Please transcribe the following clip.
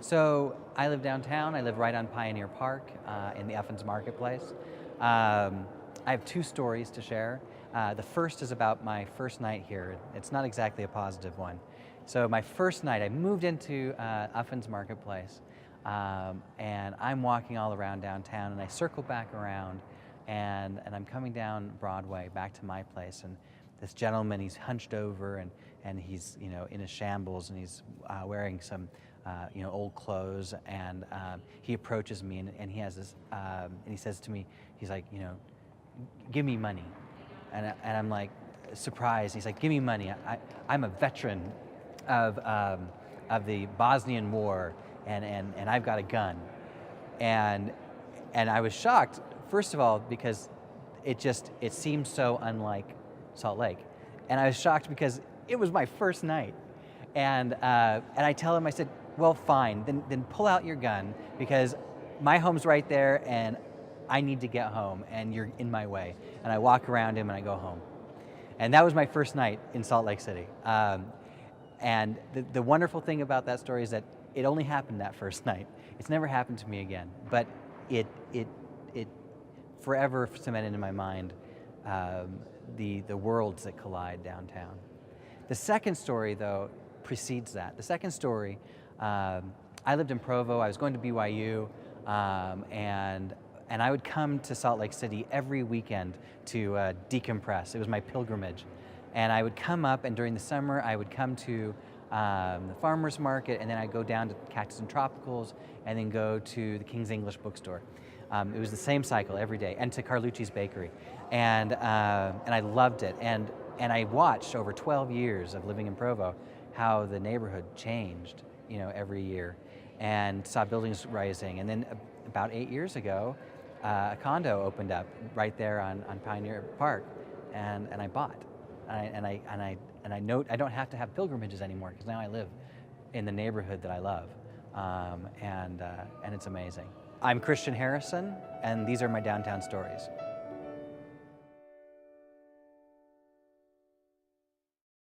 So I live downtown. I live right on Pioneer Park in the Effens Marketplace. I have two stories to share. The first is about my first night here. It's not exactly a positive one. So my first night, I moved into Effens Marketplace, and I'm walking all around downtown, and I circle back around, and I'm coming down Broadway back to my place, and this gentleman, he's hunched over, and he's in a shambles, and he's wearing some old clothes, and he approaches me, and he has this, and he says to me, he's like, give me money. And I'm like, surprised. He's like, give me money. I'm a veteran of the Bosnian War, and I've got a gun. And I was shocked, first of all, because it seemed so unlike Salt Lake. And I was shocked because it was my first night. And I tell him, I said, well, fine, then pull out your gun, because my home's right there, and I need to get home, and you're in my way. And I walk around him, and I go home. And that was my first night in Salt Lake City. And the wonderful thing about that story is that it only happened that first night. It's never happened to me again, but it forever cemented in my mind the worlds that collide downtown. The second story, though, precedes that. The second story, I lived in Provo. I was going to BYU, and I would come to Salt Lake City every weekend to decompress. It was my pilgrimage. And I would come up, and during the summer, I would come to the farmer's market, and then I'd go down to Cactus and Tropicals, and then go to the King's English bookstore. It was the same cycle every day, and to Carlucci's Bakery. And I loved it. And I watched over 12 years of living in Provo how the neighborhood changed, every year, and saw buildings rising. And then about 8 years ago, a condo opened up right there on Pioneer Park, and I bought. And I know I don't have to have pilgrimages anymore, because now I live in the neighborhood that I love, and it's amazing. I'm Christian Harrison, and these are my downtown stories.